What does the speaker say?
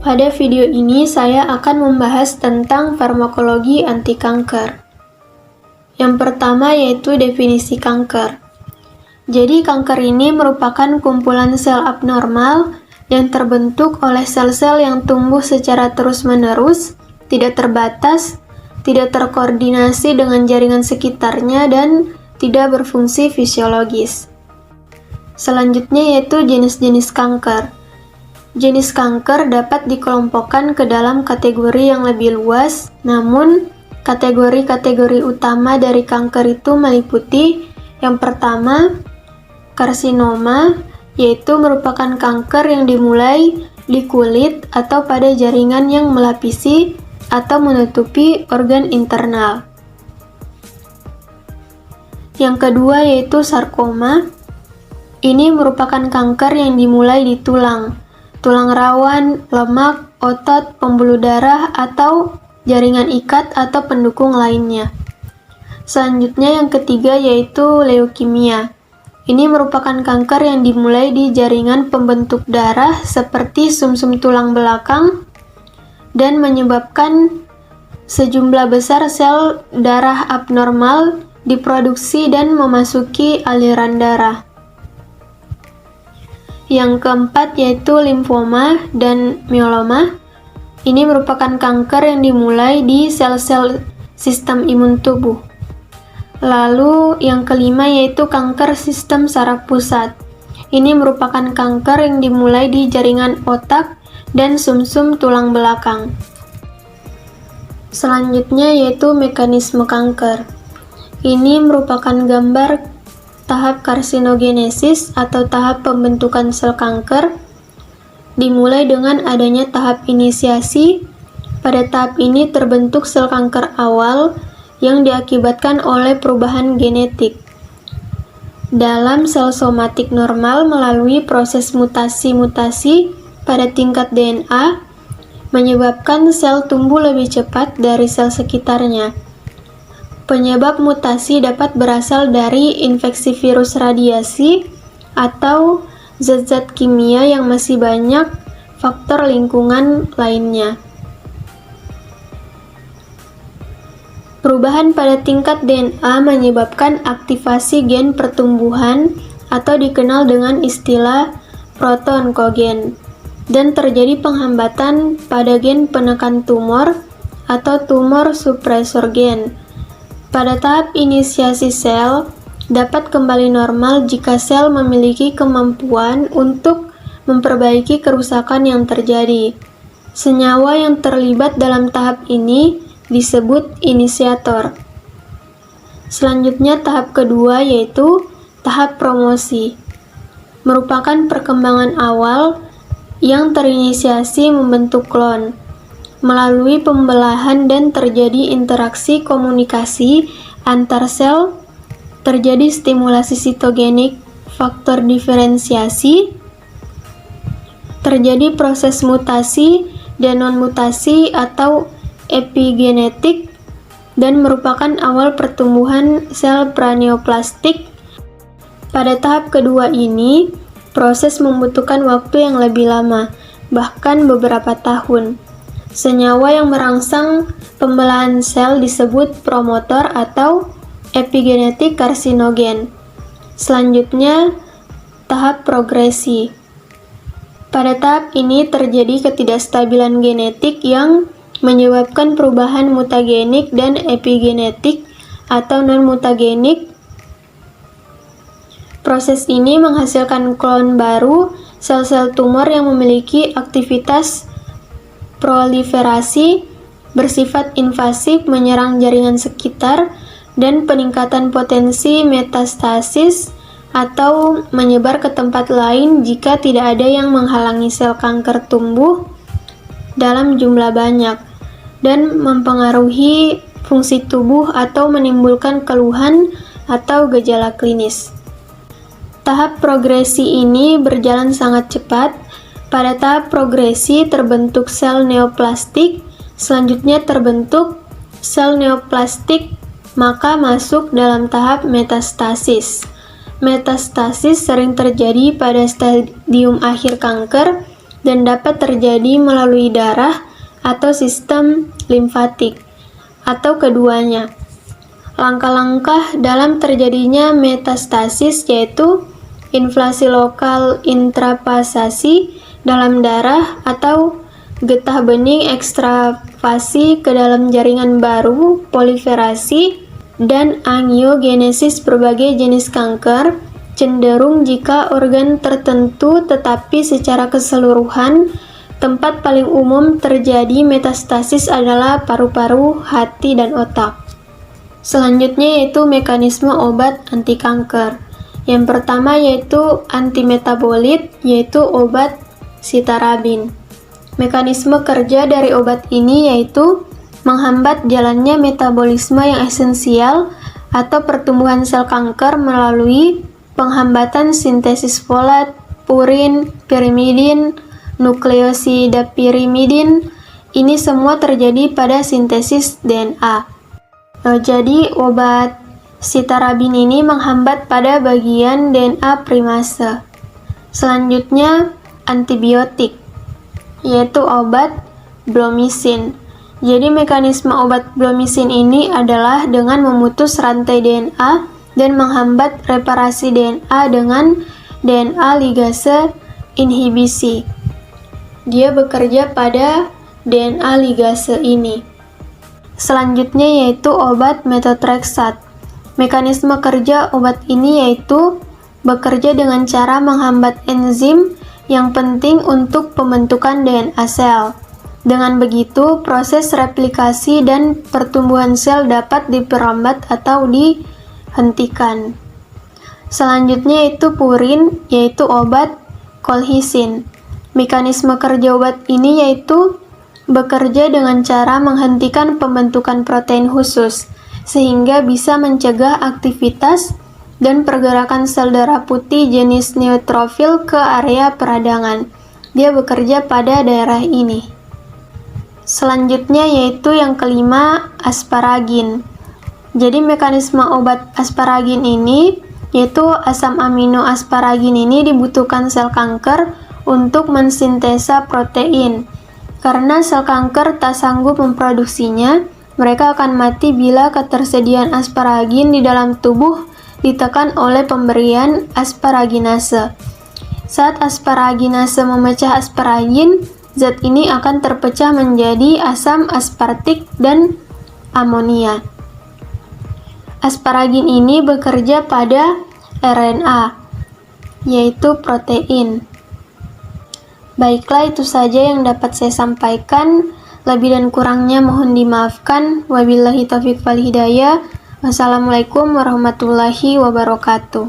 Pada video ini saya akan membahas tentang farmakologi anti kanker. Yang pertama yaitu definisi kanker. Jadi kanker ini merupakan kumpulan sel abnormal yang terbentuk oleh sel-sel yang tumbuh secara terus-menerus, tidak terbatas, tidak terkoordinasi dengan jaringan sekitarnya, dan tidak berfungsi fisiologis. Selanjutnya yaitu jenis-jenis kanker. Jenis kanker dapat dikelompokkan ke dalam kategori yang lebih luas, namun kategori-kategori utama dari kanker itu meliputi yang pertama, karsinoma, yaitu merupakan kanker yang dimulai di kulit atau pada jaringan yang melapisi atau menutupi organ internal. Yang kedua yaitu sarkoma. Ini merupakan kanker yang dimulai di tulang rawan, lemak, otot, pembuluh darah, atau jaringan ikat atau pendukung lainnya. Selanjutnya yang ketiga yaitu leukemia. Ini merupakan kanker yang dimulai di jaringan pembentuk darah seperti sumsum tulang belakang dan menyebabkan sejumlah besar sel darah abnormal diproduksi dan memasuki aliran darah. Yang keempat yaitu limfoma dan myeloma. Ini merupakan kanker yang dimulai di sel-sel sistem imun tubuh. Lalu yang kelima yaitu kanker sistem saraf pusat. Ini merupakan kanker yang dimulai di jaringan otak dan sumsum tulang belakang. Selanjutnya yaitu mekanisme kanker. Ini merupakan gambar tahap karsinogenesis atau tahap pembentukan sel kanker. Dimulai dengan adanya tahap inisiasi. Pada tahap ini terbentuk sel kanker awal yang diakibatkan oleh perubahan genetik dalam sel somatik normal melalui proses mutasi-mutasi pada tingkat DNA, menyebabkan sel tumbuh lebih cepat dari sel sekitarnya. Penyebab mutasi dapat berasal dari infeksi virus radiasi atau zat-zat kimia yang masih banyak faktor lingkungan lainnya. Perubahan pada tingkat DNA menyebabkan aktivasi gen pertumbuhan atau dikenal dengan istilah proto-onkogen, dan terjadi penghambatan pada gen penekan tumor atau tumor suppressor gen. Pada tahap inisiasi sel dapat kembali normal jika sel memiliki kemampuan untuk memperbaiki kerusakan yang terjadi. Senyawa yang terlibat dalam tahap ini disebut inisiator. Selanjutnya tahap kedua yaitu tahap promosi. Merupakan perkembangan awal yang terinisiasi membentuk klon. Melalui pembelahan dan terjadi interaksi komunikasi antar sel, terjadi stimulasi sitogenik, faktor diferensiasi, terjadi proses mutasi dan non-mutasi atau epigenetik, dan merupakan awal pertumbuhan sel praneoplastik. Pada tahap kedua ini, proses membutuhkan waktu yang lebih lama, bahkan beberapa tahun. Senyawa yang merangsang pembelahan sel disebut promotor atau epigenetik karsinogen. Selanjutnya, tahap progresi. Pada tahap ini terjadi ketidakstabilan genetik yang menyebabkan perubahan mutagenik dan epigenetik atau non-mutagenik. Proses ini menghasilkan klon baru, sel-sel tumor yang memiliki aktivitas proliferasi, bersifat invasif, menyerang jaringan sekitar, dan peningkatan potensi metastasis atau menyebar ke tempat lain jika tidak ada yang menghalangi sel kanker tumbuh dalam jumlah banyak, dan mempengaruhi fungsi tubuh atau menimbulkan keluhan atau gejala klinis. Tahap progresi ini berjalan sangat cepat. Pada tahap progresi terbentuk sel neoplastik, selanjutnya terbentuk sel neoplastik, maka masuk dalam tahap metastasis. Metastasis sering terjadi pada stadium akhir kanker dan dapat terjadi melalui darah atau sistem limfatik, atau keduanya. Langkah-langkah dalam terjadinya metastasis yaitu inflasi lokal intrapasasi dalam darah atau getah bening ekstravasi ke dalam jaringan baru, proliferasi, dan angiogenesis berbagai jenis kanker, cenderung jika organ tertentu, tetapi secara keseluruhan, tempat paling umum terjadi metastasis adalah paru-paru, hati, dan otak. Selanjutnya yaitu mekanisme obat anti kanker. Yang pertama yaitu antimetabolit, yaitu obat sitarabin. Mekanisme kerja dari obat ini yaitu menghambat jalannya metabolisme yang esensial atau pertumbuhan sel kanker melalui penghambatan sintesis folat, purin, pirimidin, nukleosidapirimidin. Ini semua terjadi pada sintesis DNA. Jadi obat sitarabin ini menghambat pada bagian DNA primase. Selanjutnya antibiotik, yaitu obat blomisin. Jadi mekanisme obat blomisin ini adalah dengan memutus rantai DNA dan menghambat reparasi DNA dengan DNA ligase inhibisi. Dia bekerja pada DNA ligase ini. Selanjutnya yaitu obat methotrexate. Mekanisme kerja obat ini yaitu bekerja dengan cara menghambat enzim yang penting untuk pembentukan DNA sel. Dengan begitu, proses replikasi dan pertumbuhan sel dapat diperlambat atau dihentikan. Selanjutnya yaitu purin, yaitu obat kolhisin. Mekanisme kerja obat ini yaitu bekerja dengan cara menghentikan pembentukan protein khusus, sehingga bisa mencegah aktivitas dan pergerakan sel darah putih jenis neutrofil ke area peradangan. Dia bekerja pada daerah ini. Selanjutnya yaitu yang kelima, asparagin. Jadi mekanisme obat asparagin ini yaitu asam amino asparagin ini dibutuhkan sel kanker untuk mensintesa protein. Karena sel kanker tak sanggup memproduksinya, mereka akan mati bila ketersediaan asparagin di dalam tubuh ditekan oleh pemberian asparaginase. Saat asparaginase memecah asparagin, zat ini akan terpecah menjadi asam aspartik dan amonia. Asparagin ini bekerja pada RNA, yaitu protein. Baiklah, itu saja yang dapat saya sampaikan. Lebih dan kurangnya mohon dimaafkan. Wabillahi taufiq wal hidayah. Wassalamualaikum warahmatullahi wabarakatuh.